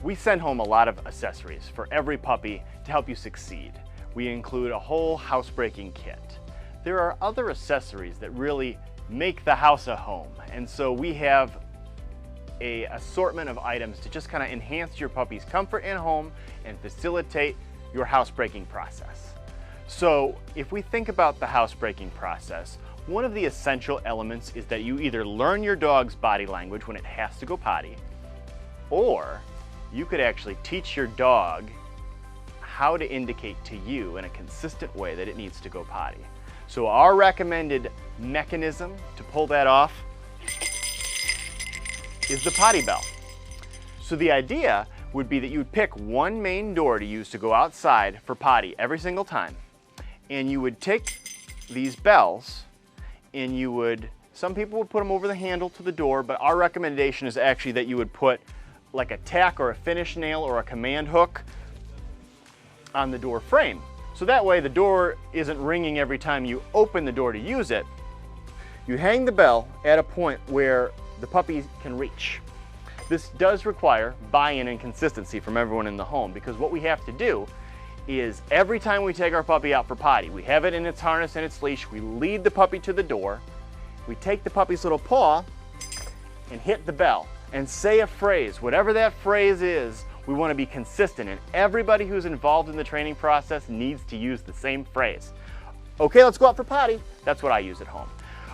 We send home a lot of accessories for every puppy to help you succeed. We include a whole housebreaking kit. There are other accessories that really make the house a home, and so we have an assortment of items to just kind of enhance your puppy's comfort in home and facilitate your housebreaking process. So if we think about the housebreaking process, one of the essential elements is that you either learn your dog's body language when it has to go potty, or you could actually teach your dog how to indicate to you in a consistent way that it needs to go potty. So our recommended mechanism to pull that off is the potty bell. So the idea would be that you would pick one main door to use to go outside for potty every single time. And you would take these bells and you would, some people would put them over the handle to the door, but our recommendation is actually that you would put like a tack or a finish nail or a command hook on the door frame. So that way the door isn't ringing every time you open the door to use it. You hang the bell at a point where the puppy can reach. This does require buy-in and consistency from everyone in the home, because what we have to do is every time we take our puppy out for potty, we have it in its harness and its leash, we lead the puppy to the door, we take the puppy's little paw and hit the bell and say a phrase. Whatever that phrase is, we want to be consistent, and everybody who's involved in the training process needs to use the same phrase. Okay, let's go out for potty. That's what I use at home.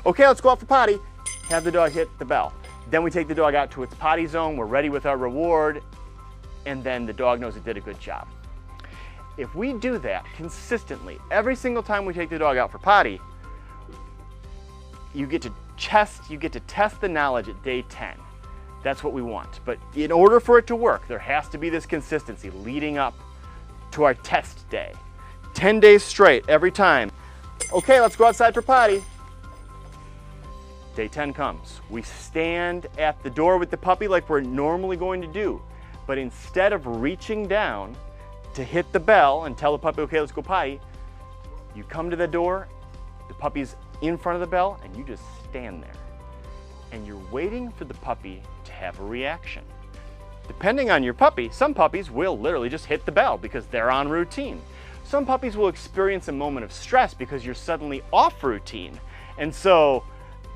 Okay, let's go out for potty. Have the dog hit the bell. Then we take the dog out to its potty zone. We're ready with our reward, and then the dog knows it did a good job. If we do that consistently, every single time we take the dog out for potty, you get to test the knowledge at day 10. That's what we want. But in order for it to work, there has to be this consistency leading up to our test day. 10 days straight, every time. Okay, let's go outside for potty. Day 10 comes. We stand at the door with the puppy like we're normally going to do. But instead of reaching down to hit the bell and tell the puppy, okay, let's go potty, you come to the door, the puppy's in front of the bell, and you just stand there. And you're waiting for the puppy to have a reaction. Depending on your puppy, some puppies will literally just hit the bell because they're on routine. Some puppies will experience a moment of stress because you're suddenly off routine. And so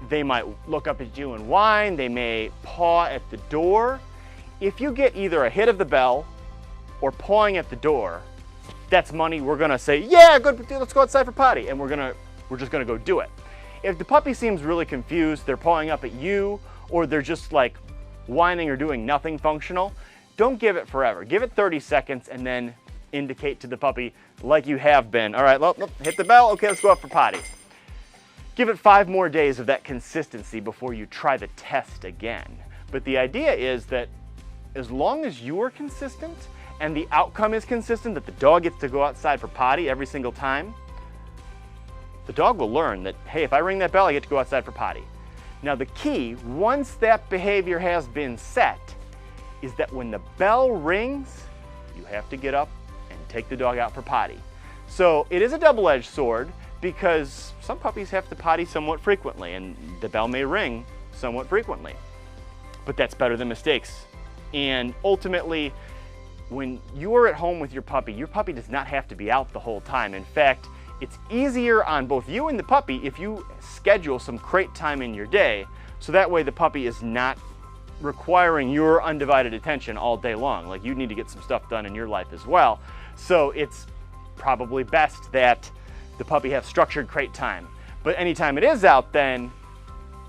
they might look up at you and whine, they may paw at the door. If you get either a hit of the bell or pawing at the door, that's money. We're gonna say, yeah, good, let's go outside for potty, and we're just gonna go do it. If the puppy seems really confused, they're pawing up at you, or they're just like whining or doing nothing functional, don't give it forever. Give it 30 seconds and then indicate to the puppy like you have been. All right, well, hit the bell, okay, let's go out for potty. Give it 5 more days of that consistency before you try the test again. But the idea is that as long as you are consistent and the outcome is consistent, that the dog gets to go outside for potty every single time, the dog will learn that, hey, if I ring that bell, I get to go outside for potty. Now the key, once that behavior has been set, is that when the bell rings, you have to get up and take the dog out for potty. So it is a double-edged sword, because some puppies have to potty somewhat frequently, and the bell may ring somewhat frequently. But that's better than mistakes. And ultimately, when you are at home with your puppy does not have to be out the whole time. In fact, it's easier on both you and the puppy if you schedule some crate time in your day, so that way the puppy is not requiring your undivided attention all day long. Like, you need to get some stuff done in your life as well. So it's probably best that the puppy have structured crate time. But anytime it is out, then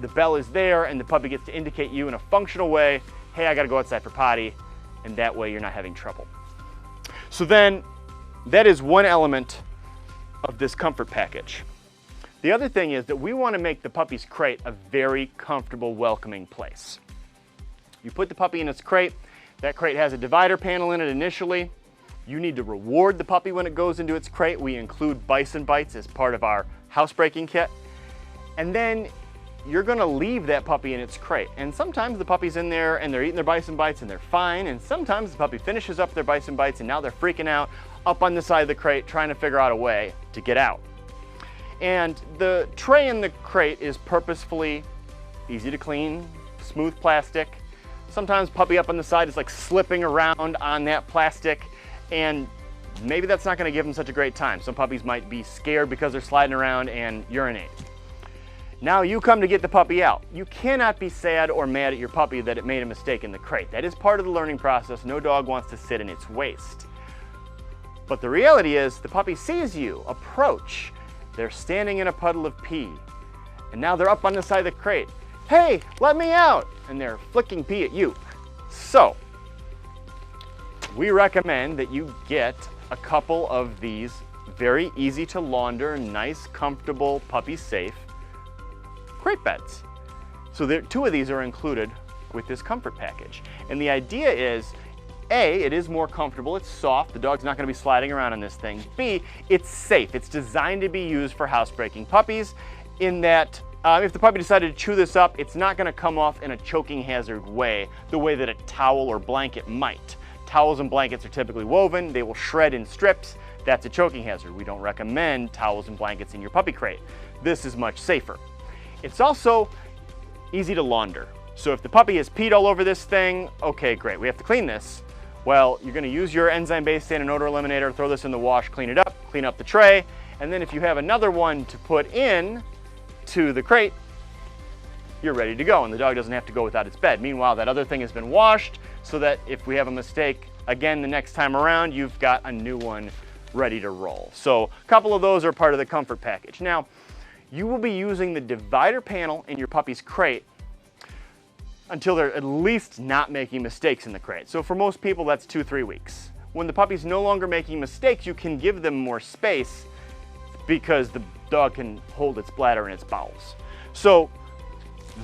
the bell is there and the puppy gets to indicate you in a functional way, hey, I gotta go outside for potty, and that way you're not having trouble. So then, that is one element of this comfort package. The other thing is that we want to make the puppy's crate a very comfortable, welcoming place. You put the puppy in its crate. That crate has a divider panel in it initially. You need to reward the puppy when it goes into its crate. We include bison bites as part of our housebreaking kit. And then you're gonna leave that puppy in its crate. And sometimes the puppy's in there and they're eating their bison bites and they're fine. And sometimes the puppy finishes up their bison bites and now they're freaking out up on the side of the crate trying to figure out a way to get out. And the tray in the crate is purposefully easy to clean, smooth plastic, Sometimes puppy up on the side is like slipping around on that plastic, and maybe that's not going to give them such a great time. Some puppies might be scared because they're sliding around and urinate. Now you come to get the puppy out. You cannot be sad or mad at your puppy that it made a mistake in the crate. That is part of the learning process. No dog wants to sit in its waste. But the reality is the puppy sees you approach. They're standing in a puddle of pee, and now they're up on the side of the crate. Hey, let me out! And they're flicking pee at you. So, we recommend that you get a couple of these very easy to launder, nice, comfortable, puppy safe crate beds. So two of these are included with this comfort package. And the idea is, A, it is more comfortable, it's soft, the dog's not gonna be sliding around on this thing. B, it's safe, it's designed to be used for housebreaking puppies in that if the puppy decided to chew this up, it's not gonna come off in a choking hazard way, the way that a towel or blanket might. Towels and blankets are typically woven, they will shred in strips. That's a choking hazard. We don't recommend towels and blankets in your puppy crate. This is much safer. It's also easy to launder. So if the puppy has peed all over this thing, okay, great, we have to clean this. Well, you're gonna use your enzyme-based stain and odor eliminator, throw this in the wash, clean it up, clean up the tray, and then if you have another one to put in to the crate, you're ready to go, and the dog doesn't have to go without its bed. Meanwhile, that other thing has been washed so that if we have a mistake again the next time around, you've got a new one ready to roll. So a couple of those are part of the comfort package. Now, you will be using the divider panel in your puppy's crate until they're at least not making mistakes in the crate. So for most people, that's 2-3 weeks. When the puppy's no longer making mistakes, you can give them more space because the dog can hold its bladder in its bowels. So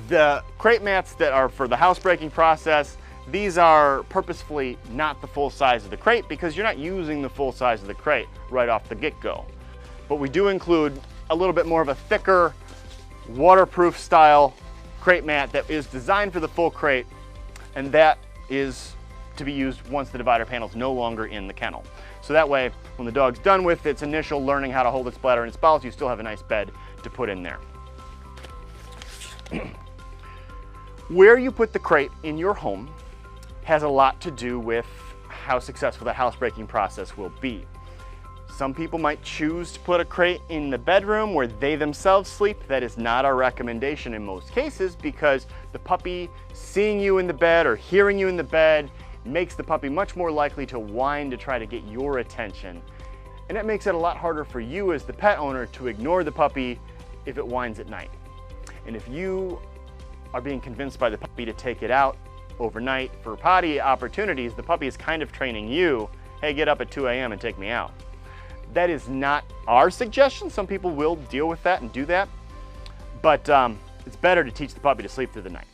the crate mats that are for the housebreaking process, these are purposefully not the full size of the crate because you're not using the full size of the crate right off the get-go. But we do include a little bit more of a thicker, waterproof style crate mat that is designed for the full crate, and that is to be used once the divider panel is no longer in the kennel. So that way, when the dog's done with its initial learning how to hold its bladder in its bowels, you still have a nice bed to put in there. Where you put the crate in your home has a lot to do with how successful the housebreaking process will be. Some people might choose to put a crate in the bedroom where they themselves sleep. That is not our recommendation in most cases because the puppy seeing you in the bed or hearing you in the bed makes the puppy much more likely to whine to try to get your attention. And that makes it a lot harder for you as the pet owner to ignore the puppy if it whines at night. And if you are being convinced by the puppy to take it out overnight for potty opportunities, the puppy is kind of training you, hey, get up at 2 a.m. and take me out. That is not our suggestion. Some people will deal with that and do that, but it's better to teach the puppy to sleep through the night.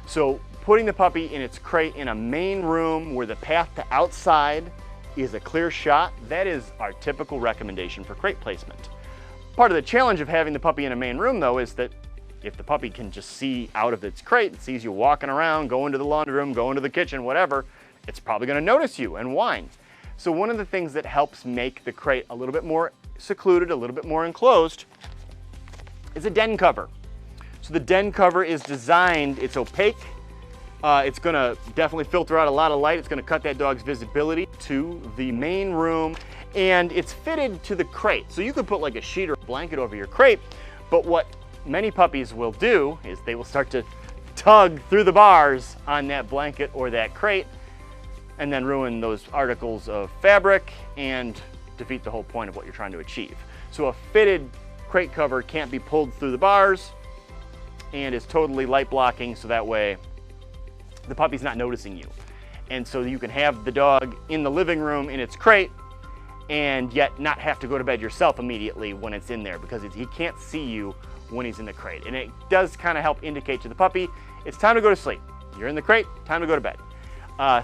So putting the puppy in its crate in a main room where the path to outside is a clear shot, that is our typical recommendation for crate placement. Part of the challenge of having the puppy in a main room though is that if the puppy can just see out of its crate, it sees you walking around, going to the laundry room, going to the kitchen, whatever, it's probably gonna notice you and whine. So one of the things that helps make the crate a little bit more secluded, a little bit more enclosed, is a den cover. So the den cover is designed, it's opaque, it's gonna definitely filter out a lot of light, it's gonna cut that dog's visibility to the main room, and it's fitted to the crate. So you could put like a sheet or a blanket over your crate, but what many puppies will do is they will start to tug through the bars on that blanket or that crate, and then ruin those articles of fabric and defeat the whole point of what you're trying to achieve. So a fitted crate cover can't be pulled through the bars and is totally light blocking, so that way the puppy's not noticing you. And so you can have the dog in the living room in its crate and yet not have to go to bed yourself immediately when it's in there because he can't see you when he's in the crate. And it does kind of help indicate to the puppy, it's time to go to sleep. You're in the crate, time to go to bed.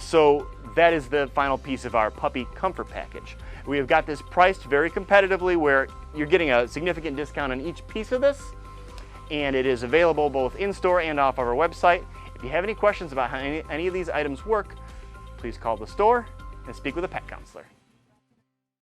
So that is the final piece of our puppy comfort package. We have got this priced very competitively where you're getting a significant discount on each piece of this, and it is available both in-store and off of our website. If you have any questions about how any of these items work, please call the store and speak with a pet counselor.